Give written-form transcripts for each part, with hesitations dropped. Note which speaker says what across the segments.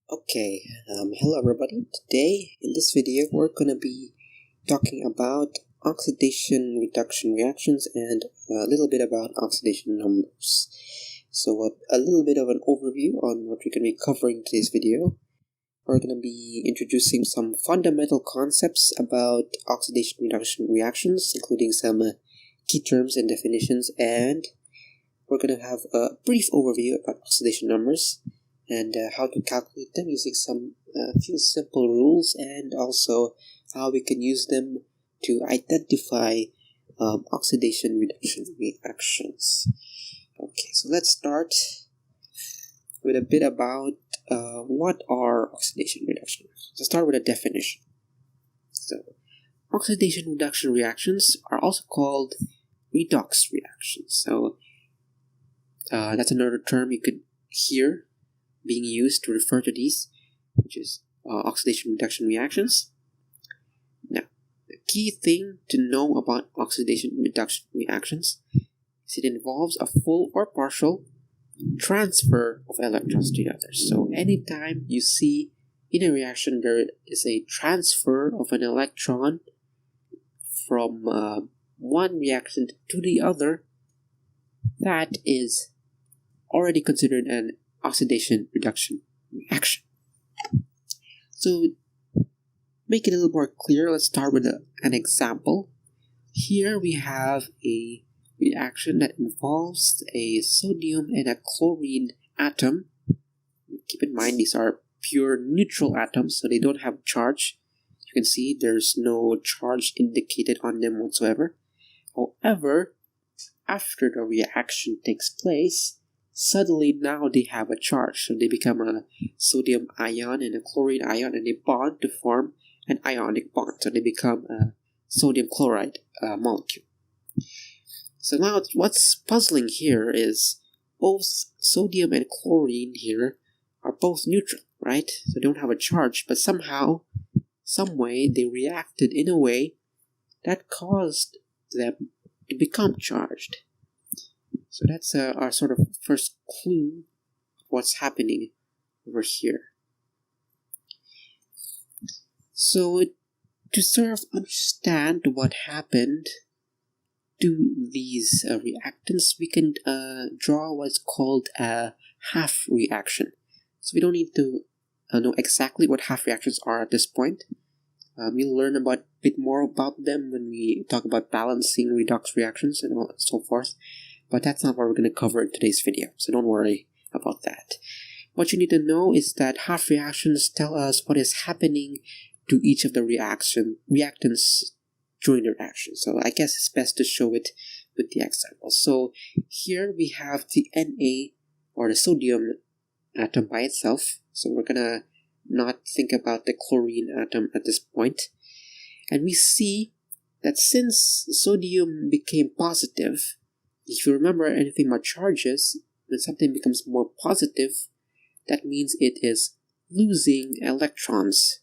Speaker 1: Hello everybody. Today in this video we're going to be talking about oxidation reduction reactions and a little bit about oxidation numbers. So a little bit of an overview on what we're going to be covering in today's video. We're going to be introducing some fundamental concepts about oxidation reduction reactions, including some key terms and definitions, and we're going to have a brief overview about oxidation numbers and how to calculate them using some few simple rules, and also how we can use them to identify oxidation reduction reactions. Okay, so let's start with a bit about what are oxidation reduction reactions. Let's start with a definition. So, oxidation reduction reactions are also called redox reactions. So, that's another term you could hear being used to refer to these, which is oxidation reduction reactions. Now, the key thing to know about oxidation reduction reactions is it involves a full or partial transfer of electrons to the others. So anytime you see in a reaction there is a transfer of an electron from one reaction to the other, that is already considered an oxidation reduction reaction. So, make it a little more clear, let's start with an example. Here we have a reaction that involves a sodium and a chlorine atom. Keep in mind these are pure neutral atoms, so they don't have charge. You can see there's no charge indicated on them whatsoever. However, after the reaction takes place, suddenly now they have a charge, so they become a sodium ion and a chlorine ion, and they bond to form an ionic bond, so they become a sodium chloride molecule. So now what's puzzling here is both sodium and chlorine here are both neutral, right? So they don't have a charge, but somehow, some way, they reacted in a way that caused them to become charged. So that's our sort of first clue of what's happening over here. So to sort of understand what happened to these reactants, we can draw what's called a half reaction. So we don't need to know exactly what half reactions are at this point. We'll learn a bit more about them when we talk about balancing redox reactions and so forth. But that's not what we're going to cover in today's video, so don't worry about that. What you need to know is that half reactions tell us what is happening to each of the reactants during the reaction. So I guess it's best to show it with the example. So here we have the Na, or the sodium atom by itself. So we're going to not think about the chlorine atom at this point. And we see that since sodium became positive, if you remember anything about charges, when something becomes more positive, that means it is losing electrons,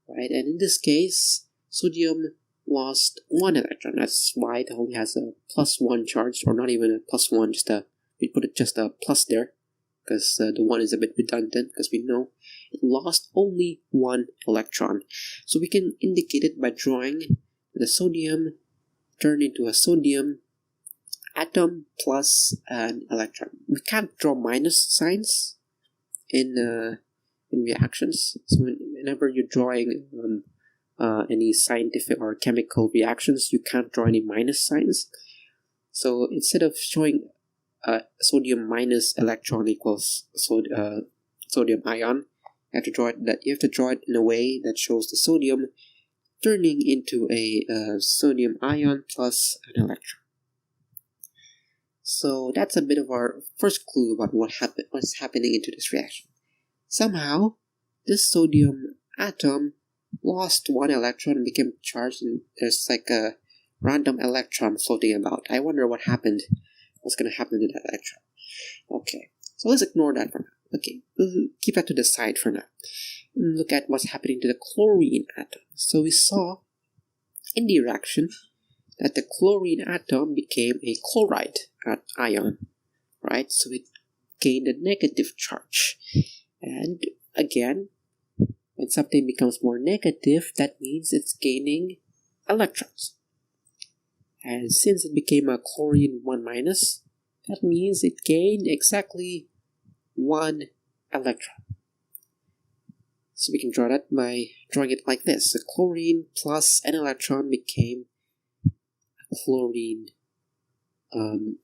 Speaker 1: right? And in this case, sodium lost one electron. That's why it only has a +1 charge, or not even a +1, we put it just a plus there, because the 1 is a bit redundant, because we know it lost only one electron. So we can indicate it by drawing the sodium turn into a sodium atom plus an electron. We can't draw minus signs in reactions. So whenever you're drawing any scientific or chemical reactions, you can't draw any minus signs. So instead of showing sodium minus electron equals sodium ion, you have to draw it in a way that shows the sodium turning into a sodium ion plus an electron. So that's a bit of our first clue about what's happening into this reaction. Somehow, this sodium atom lost one electron and became charged, and there's like a random electron floating about. I wonder what's going to happen to that electron. Okay, so let's ignore that for now. Okay, we'll keep that to the side for now. Look at what's happening to the chlorine atom. So we saw in the reaction that the chlorine atom became a chloride ion, right? So it gained a negative charge. And again, when something becomes more negative, that means it's gaining electrons. And since it became a chlorine 1 minus, that means it gained exactly 1 electron. So we can draw that by drawing it like this. The chlorine plus an electron became a chlorine ion,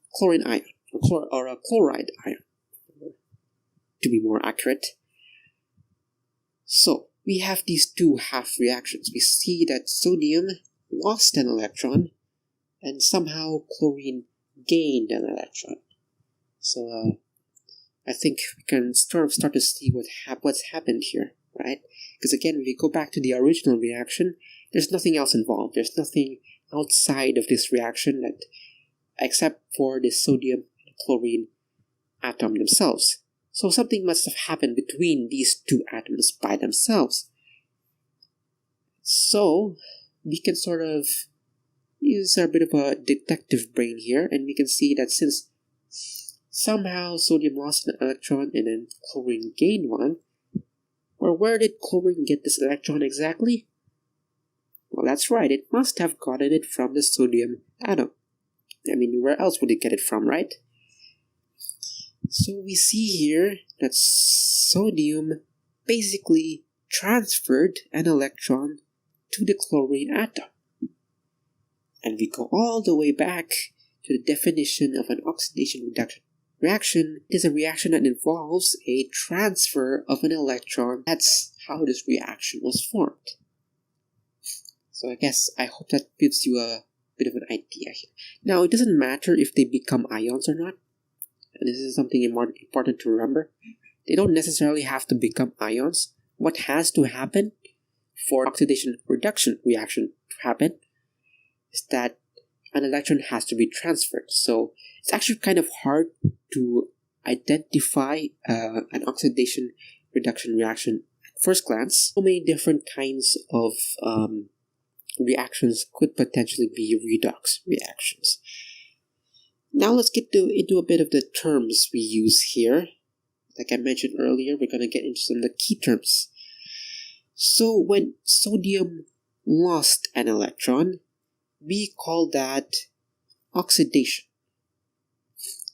Speaker 1: or a chloride ion, to be more accurate. So we have these two half reactions. We see that sodium lost an electron, and somehow chlorine gained an electron. So I think we can start to see what's happened here, right? Because again, if we go back to the original reaction, there's nothing else involved. There's nothing outside of this reaction that, except for the sodium and chlorine atom themselves. So something must have happened between these two atoms by themselves. So we can sort of use a bit of a detective brain here, and we can see that since somehow sodium lost an electron and then chlorine gained one, well, where did chlorine get this electron exactly? Well, that's right, it must have gotten it from the sodium atom. I mean, where else would it get it from, right? So we see here that sodium basically transferred an electron to the chlorine atom. And we go all the way back to the definition of an oxidation-reduction reaction. It is a reaction that involves a transfer of an electron. That's how this reaction was formed. So I hope that gives you a bit of an idea here. Now, it doesn't matter if they become ions or not. And this is something important to remember. They don't necessarily have to become ions. What has to happen for oxidation-reduction reaction to happen is that an electron has to be transferred. So it's actually kind of hard to identify an oxidation-reduction reaction at first glance. So many different kinds of reactions could potentially be redox reactions. Now let's get into a bit of the terms we use here. Like I mentioned earlier, we're going to get into some of the key terms. So when sodium lost an electron, we call that oxidation.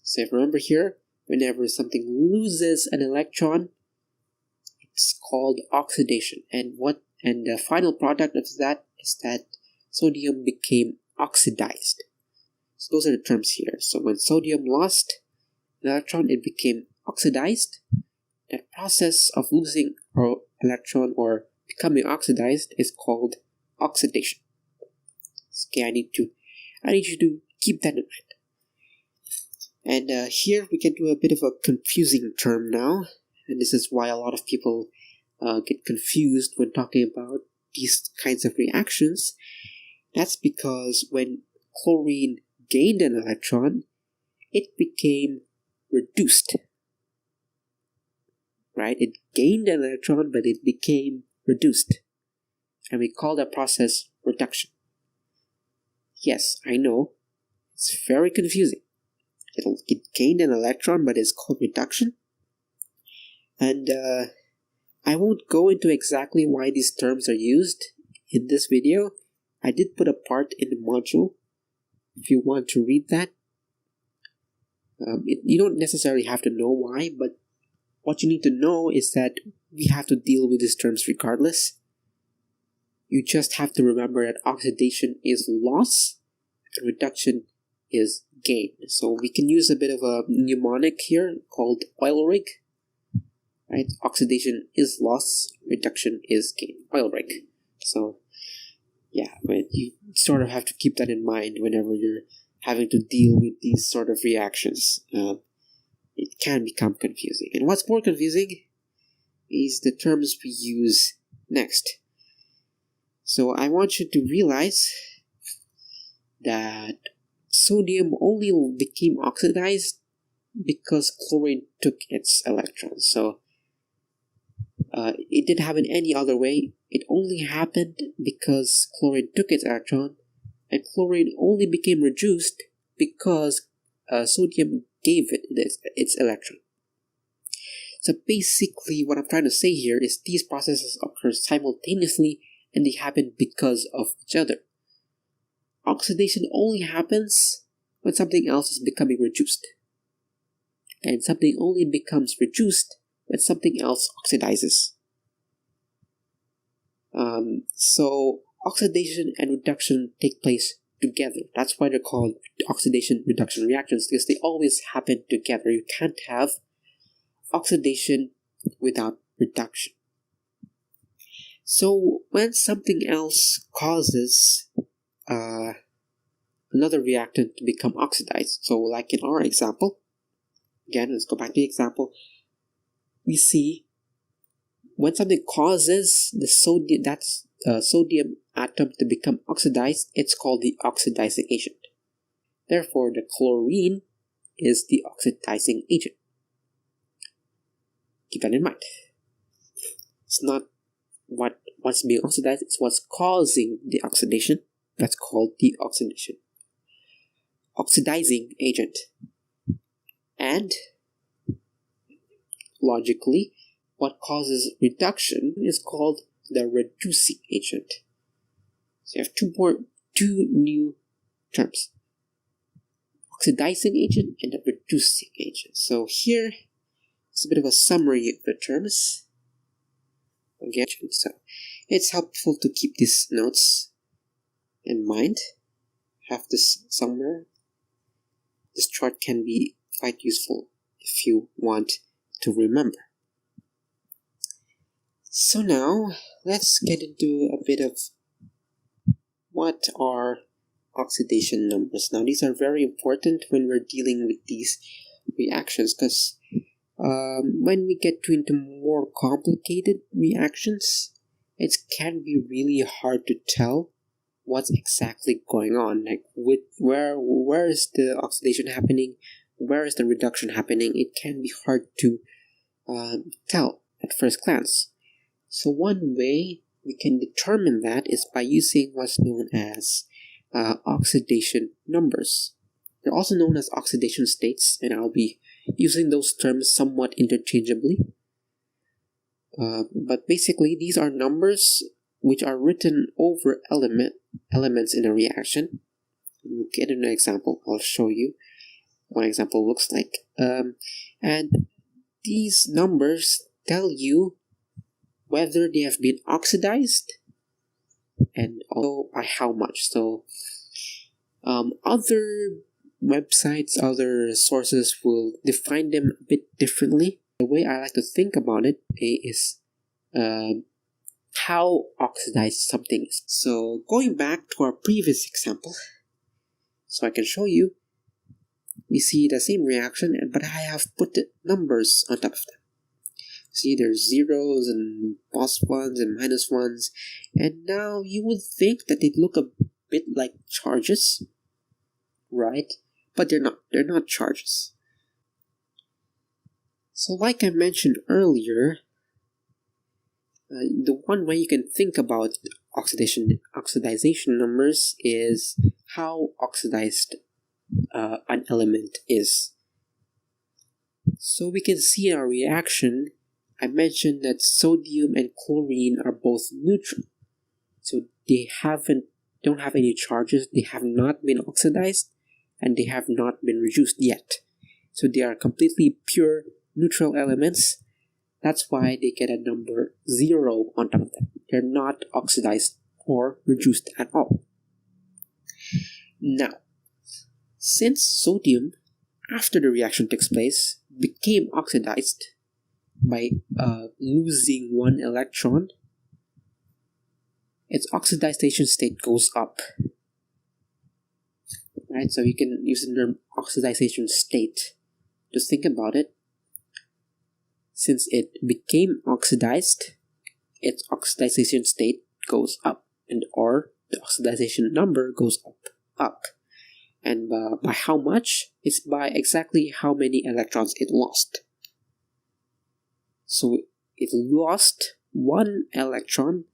Speaker 1: So remember here, whenever something loses an electron, it's called oxidation. And the final product of that is that sodium became oxidized. So those are the terms here. So when sodium lost an electron, it became oxidized. That process of losing an electron or becoming oxidized is called oxidation. Okay, I need you to keep that in mind. And here we can do a bit of a confusing term now, and this is why a lot of people get confused when talking about these kinds of reactions. That's because when chlorine gained an electron, it became reduced. Right? It gained an electron, but it became reduced. And we call that process reduction. Yes, I know. It's very confusing. It gained an electron, but it's called reduction. And I won't go into exactly why these terms are used in this video. I did put a part in the module if you want to read that. You don't necessarily have to know why, but what you need to know is that we have to deal with these terms regardless. You just have to remember that oxidation is loss and reduction is gain. So we can use a bit of a mnemonic here called oil rig. Right? Oxidation is loss, reduction is gain. Oil rig. So yeah, you sort of have to keep that in mind whenever you're having to deal with these sort of reactions. It can become confusing. And what's more confusing is the terms we use next. So I want you to realize that sodium only became oxidized because chlorine took its electrons. So it didn't happen any other way. It only happened because chlorine took its electron, and chlorine only became reduced because sodium gave it its electron. So basically what I'm trying to say here is these processes occur simultaneously and they happen because of each other. Oxidation only happens when something else is becoming reduced. And something only becomes reduced when something else oxidizes. So oxidation and reduction take place together. That's why they're called oxidation-reduction reactions, because they always happen together. You can't have oxidation without reduction. So when something else causes another reactant to become oxidized, so like in our example, again, let's go back to the example, we see when something causes the sodium atom to become oxidized, it's called the oxidizing agent. Therefore, the chlorine is the oxidizing agent. Keep that in mind. It's not what's being oxidized, it's what's causing the oxidation. That's called the oxidizing agent. And logically, what causes reduction is called the reducing agent. So you have two new terms: oxidizing agent and the reducing agent. So here is a bit of a summary of the terms. Again, so it's helpful to keep these notes in mind. Have this somewhere. This chart can be quite useful if you want to remember. So now, let's get into a bit of what are oxidation numbers. Now, these are very important when we're dealing with these reactions, because when we get into more complicated reactions, it can be really hard to tell what's exactly going on. Like, where is the oxidation happening? Where is the reduction happening? It can be hard to tell at first glance. So one way we can determine that is by using what's known as oxidation numbers. They're also known as oxidation states, and I'll be using those terms somewhat interchangeably. But basically, these are numbers which are written over elements in a reaction. We'll get an example. I'll show you what an example looks like. And these numbers tell you whether they have been oxidized and also by how much. So other websites, other sources will define them a bit differently. The way I like to think about it is how oxidized something is. So going back to our previous example, so I can show you, we see the same reaction, but I have put the numbers on top of them. See, there's zeros and plus ones and minus ones, and now you would think that they look a bit like charges, right? But they're not. They're not charges. So like I mentioned earlier, the one way you can think about oxidization numbers is how oxidized an element is. So we can see in our reaction, I mentioned that sodium and chlorine are both neutral. So they don't have any charges, they have not been oxidized, and they have not been reduced yet. So they are completely pure neutral elements. That's why they get a number 0 on top of them. They're not oxidized or reduced at all. Now, since sodium, after the reaction takes place, became oxidized by losing one electron, its oxidation state goes up. Right, so you can use the term oxidation state to think about it. Since it became oxidized, its oxidation state goes up, or the oxidation number goes up. And by how much? It's by exactly how many electrons it lost. So it lost one electron,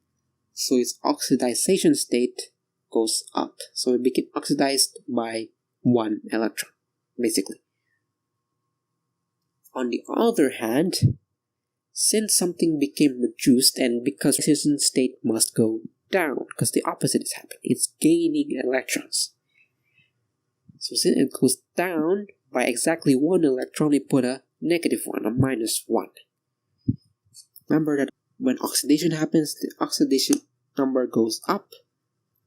Speaker 1: so its oxidation state goes up. So it became oxidized by one electron, basically. On the other hand, since something became reduced and because oxidation state must go down because the opposite is happening, it's gaining electrons. So since it goes down by exactly 1 electron, we put a -1, a -1. Remember that when oxidation happens, the oxidation number goes up.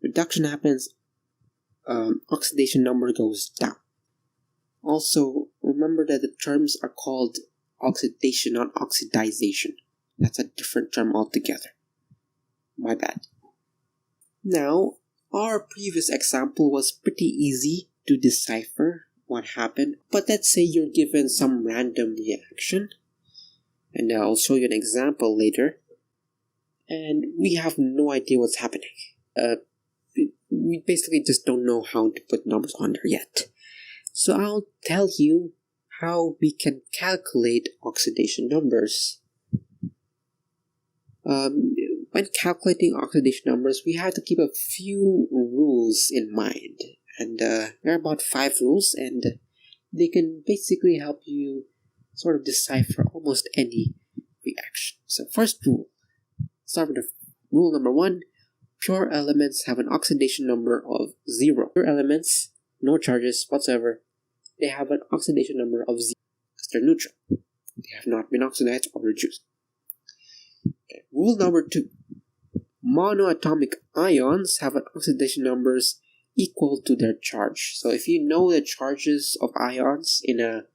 Speaker 1: Reduction happens, oxidation number goes down. Also, remember that the terms are called oxidation, not oxidization. That's a different term altogether. My bad. Now, our previous example was pretty easy to decipher what happened, but let's say you're given some random reaction, and I'll show you an example later, and we have no idea what's happening. We basically just don't know how to put numbers on there yet. So I'll tell you how we can calculate oxidation numbers. When calculating oxidation numbers, we have to keep a few rules in mind. And there are about 5 rules, and they can basically help you sort of decipher almost any reaction. So first rule, start with rule number 1. Pure elements have an oxidation number of 0. Pure elements, no charges whatsoever, they have an oxidation number of 0 because they're neutral. They have not been oxidized or reduced. Okay. Rule number 2. Monoatomic ions have an oxidation numbers equal to their charge. So if you know the charges of ions in a,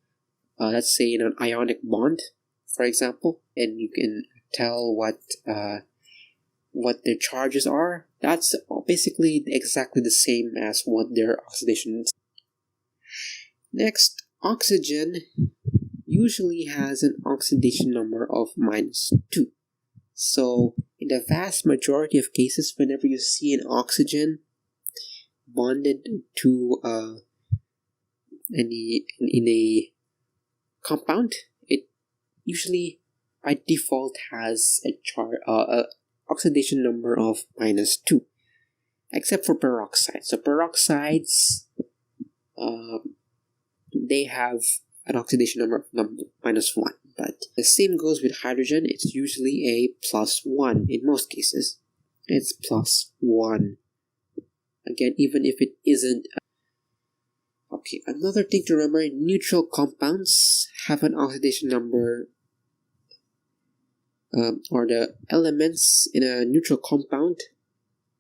Speaker 1: let's say in an ionic bond, for example, and you can tell what their charges are, that's basically exactly the same as what their oxidation is. Next, oxygen usually has an oxidation number of -2. So in the vast majority of cases, whenever you see an oxygen bonded to in a compound, it usually by default has a oxidation number of -2, except for peroxides. So peroxides, they have an oxidation number of -1, but the same goes with hydrogen. It's usually a +1 in most cases. It's +1. Again, even if it isn't. Okay, another thing to remember, neutral compounds have an oxidation number, or the elements in a neutral compound,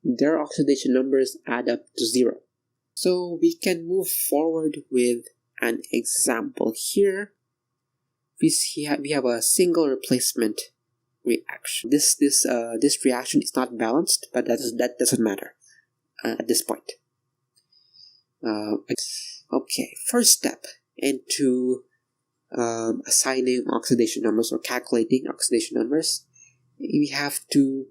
Speaker 1: their oxidation numbers add up to 0. So we can move forward with an example. Here we have a single replacement reaction. This reaction is not balanced, but that doesn't matter at this point. Okay, first step into assigning oxidation numbers or calculating oxidation numbers, we have to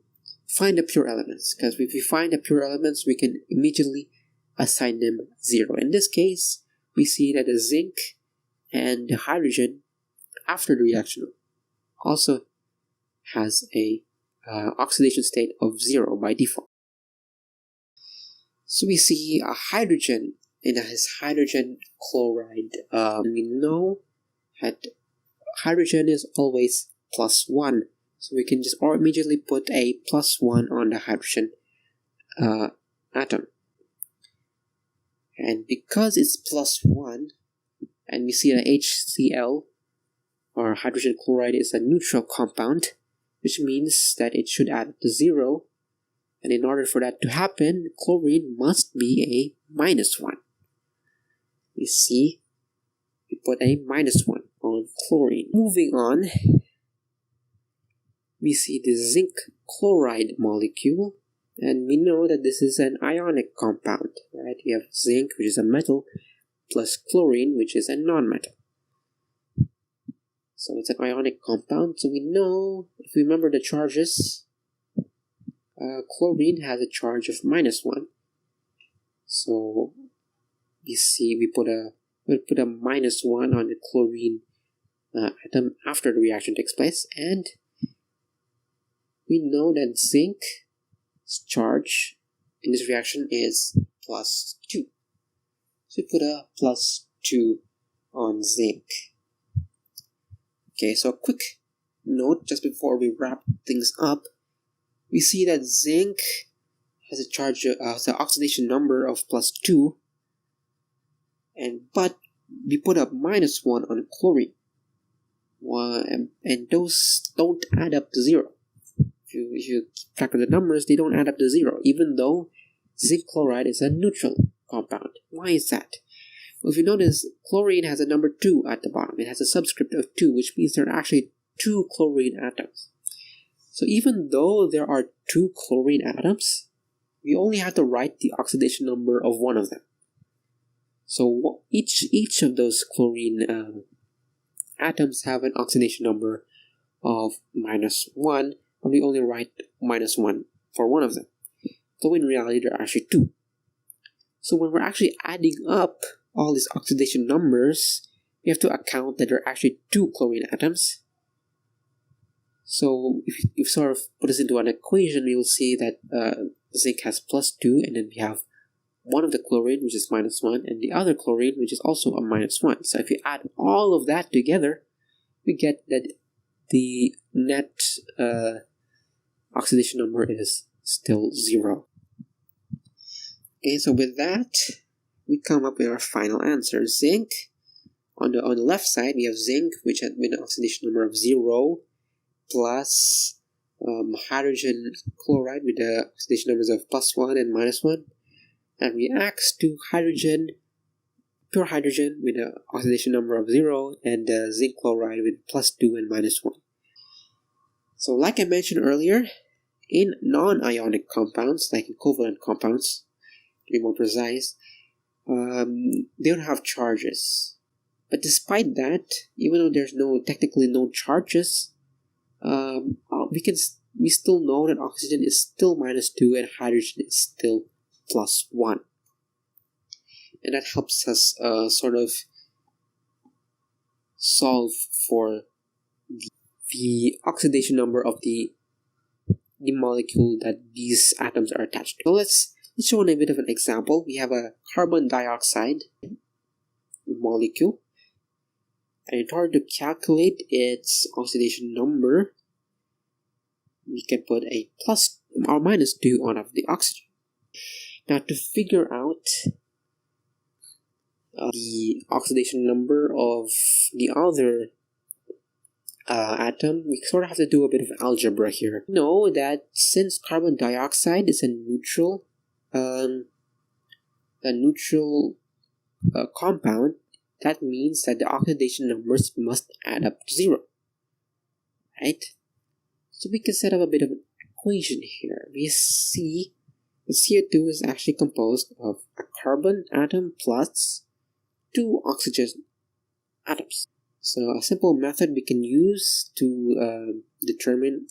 Speaker 1: find the pure elements, because if we find the pure elements, we can immediately assign them 0. In this case, we see that the zinc and the hydrogen after the reaction also has a oxidation state of 0 by default. So we see a hydrogen in his hydrogen chloride. We know that hydrogen is always +1, so we can just immediately put a +1 on the hydrogen atom. And because it's +1, and we see that HCl, or hydrogen chloride, is a neutral compound, which means that it should add up to 0. And in order for that to happen, chlorine must be a -1. We see we put a -1 on chlorine. Moving on, we see the zinc chloride molecule, and we know that this is an ionic compound, right? We have zinc, which is a metal, plus chlorine, which is a non-metal. So it's an ionic compound, so we know, if we remember the charges, chlorine has a charge of -1. So we see we'll put a -1 on the chlorine atom after the reaction takes place, and we know that zinc's charge in this reaction is +2. So we put a +2 on zinc. Okay, so a quick note just before we wrap things up, we see that zinc has a charge, has an oxidation number of +2, but we put a -1 on chlorine, and those don't add up to 0. If you keep track of the numbers, they don't add up to 0, even though zinc chloride is a neutral compound. Why is that? Well, if you notice, chlorine has a number 2 at the bottom. It has a subscript of 2, which means there are actually 2 chlorine atoms. So even though there are 2 chlorine atoms, we only have to write the oxidation number of one of them. So each of those chlorine atoms have an oxidation number of -1, but we only write -1 for one of them. So in reality, there are actually 2. So when we're actually adding up all these oxidation numbers, we have to account that there are actually 2 chlorine atoms. So if you sort of put this into an equation, you'll see that zinc has +2, and then we have one of the chlorine, which is -1, and the other chlorine, which is also a -1. So if you add all of that together, we get that the net oxidation number is still 0. Okay, so with that, we come up with our final answer. Zinc, on the left side, we have zinc, which has with an oxidation number of 0, plus hydrogen chloride with the oxidation numbers of +1 and -1, and reacts to hydrogen, pure hydrogen, with an oxidation number of 0, and zinc chloride with +2 and -1. So like I mentioned earlier, in non-ionic compounds, like in covalent compounds, to be more precise, they don't have charges. But despite that, even though there's technically no charges, we still know that oxygen is still -2 and hydrogen is still +1. And that helps us sort of solve for the oxidation number of the molecule that these atoms are attached to. So let's show a bit of an example. We have a carbon dioxide molecule, and in order to calculate its oxidation number, we can put a plus or -2 on the oxygen. Now, to figure out the oxidation number of the other atom, we sort of have to do a bit of algebra here. We know that since carbon dioxide is a neutral compound, that means that the oxidation numbers must add up to 0, right? So we can set up a bit of an equation here. We see the CO2 is actually composed of a carbon atom plus 2 oxygen atoms. So a simple method we can use to determine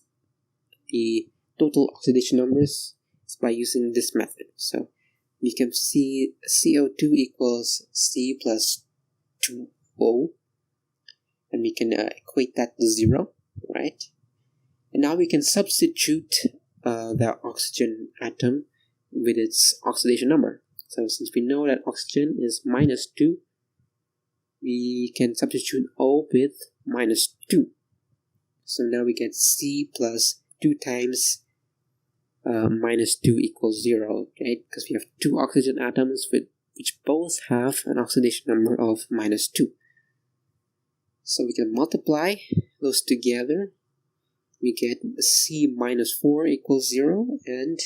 Speaker 1: the total oxidation numbers is by using this method. So we can see CO2 equals C plus 2O, and we can equate that to 0, right? And now we can substitute the oxygen atom with its oxidation number. So since we know that oxygen is -2, we can substitute O with -2. So now we get C plus 2 times -2 equals 0, right? Because we have 2 oxygen atoms which both have an oxidation number of -2. So we can multiply those together. We get C minus 4 equals 0, and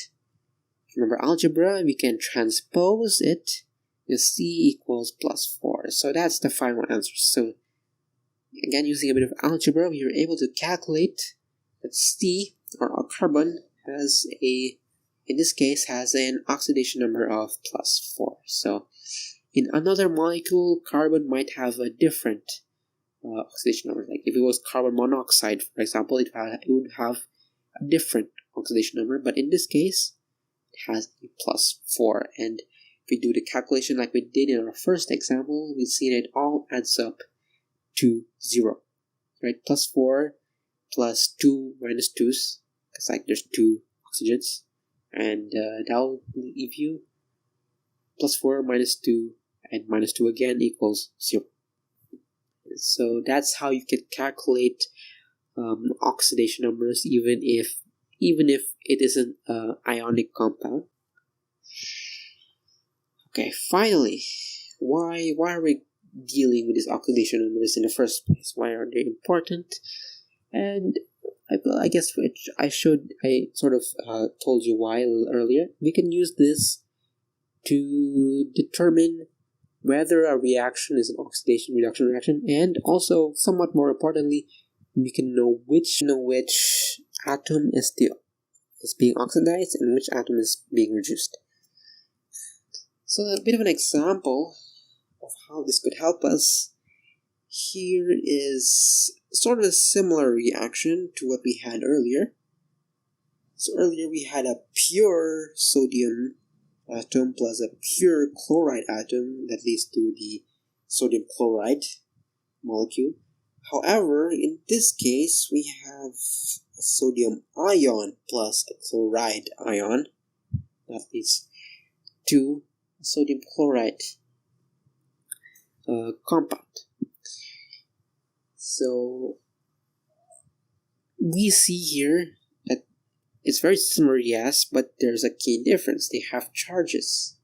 Speaker 1: remember algebra, we can transpose it, and C equals +4. So that's the final answer. So again, using a bit of algebra, we were able to calculate that C, or our carbon, in this case, has an oxidation number of +4. So in another molecule, carbon might have a different oxidation number. Like if it was carbon monoxide, for example, it would have a different oxidation number, but in this case, it has a +4. And if we do the calculation like we did in our first example, we see that it all adds up to 0, right? +4 plus 2 minus 2's, because like there's 2 oxygens, and that'll leave you +4 minus 2 and -2 again equals 0. So that's how you can calculate oxidation numbers, even if it isn't an ionic compound. Okay, finally, why are we dealing with these oxidation numbers in the first place? Why are they important? And I guess I sort of told you why a little earlier. We can use this to determine whether a reaction is an oxidation-reduction reaction, and also, somewhat more importantly, we can know which atom is being oxidized and which atom is being reduced. So a bit of an example of how this could help us. Here is sort of a similar reaction to what we had earlier. So earlier we had a pure sodium atom plus a pure chloride atom that leads to the sodium chloride molecule. However, in this case, we have a sodium ion plus a chloride ion that leads to a sodium chloride compound. So we see here that it's very similar, yes, but there's a key difference. They have charges.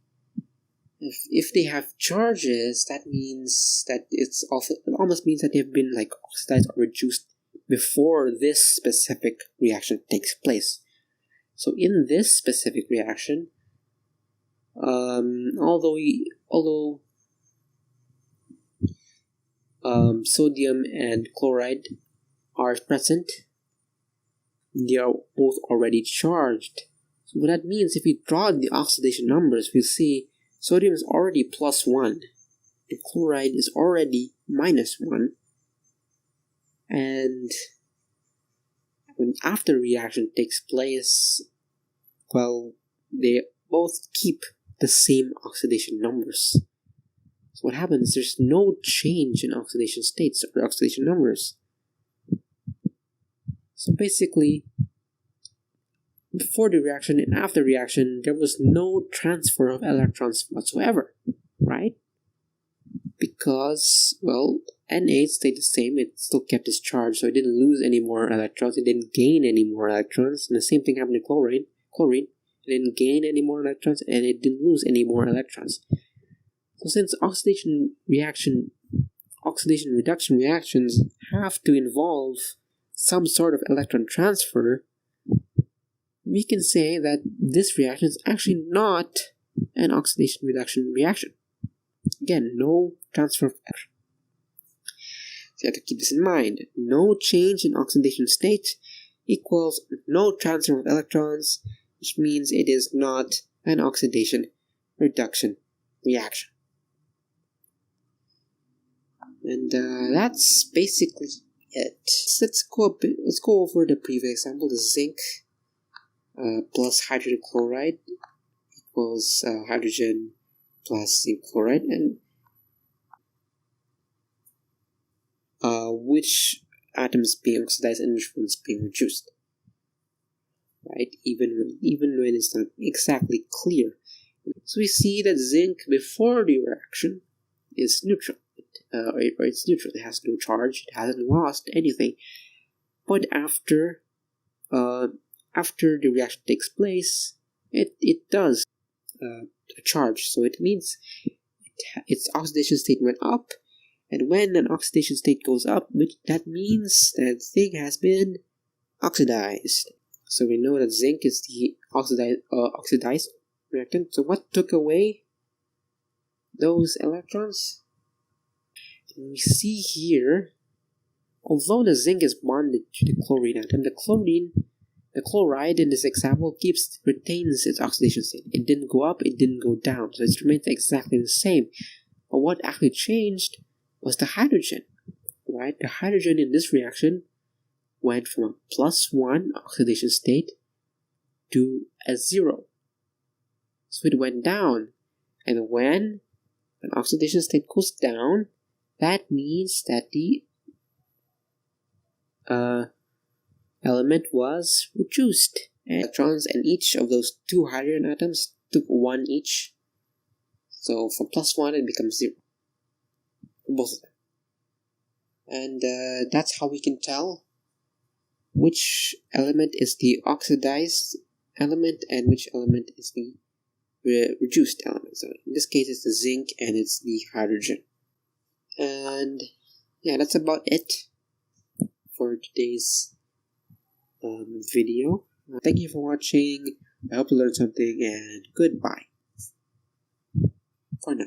Speaker 1: If they have charges, that means that it almost means that they've been like oxidized or reduced before this specific reaction takes place. So in this specific reaction, although sodium and chloride are present, they are both already charged. So what that means, if we draw the oxidation numbers, we'll see sodium is already +1 and chloride is already -1. And when after reaction takes place, well, they both keep the same oxidation numbers. So what happens is there's no change in oxidation states or oxidation numbers. So basically, before the reaction and after reaction, there was no transfer of electrons whatsoever, right? Because, well, Na stayed the same, it still kept its charge, so it didn't lose any more electrons, it didn't gain any more electrons, and the same thing happened to chlorine. It didn't gain any more electrons, and it didn't lose any more electrons. So since oxidation-reduction reactions have to involve some sort of electron transfer, we can say that this reaction is actually not an oxidation-reduction reaction. Again, no transfer of electron. So you have to keep this in mind. No change in oxidation state equals no transfer of electrons, which means it is not an oxidation-reduction reaction. And that's basically it. Let's go over the previous example. The zinc plus hydrogen chloride equals hydrogen plus zinc chloride, and which atoms being oxidized and which ones being reduced. Right? Even when it's not exactly clear. So we see that zinc before the reaction is neutral. It's neutral. It has no charge. It hasn't lost anything. But after the reaction takes place, it does a charge. So it means its oxidation state went up, and when an oxidation state goes up, that means that thing has been oxidized. So we know that zinc is the oxidized reactant. So what took away those electrons? We see here, although the zinc is bonded to the chlorine atom, the chloride in this example retains its oxidation state. It didn't go up, it didn't go down, so it remains exactly the same. But what actually changed was the hydrogen, right? The hydrogen in this reaction went from a +1 oxidation state to a 0. So it went down, and when an oxidation state goes down, that means that the element was reduced. And electrons, and each of those two hydrogen atoms took 1 each. So from +1 it becomes 0 for both of them. And that's how we can tell which element is the oxidized element and which element is the reduced element. So in this case it's the zinc and it's the hydrogen. And yeah, that's about it for today's video. Thank you for watching. I hope you learned something, and goodbye for now.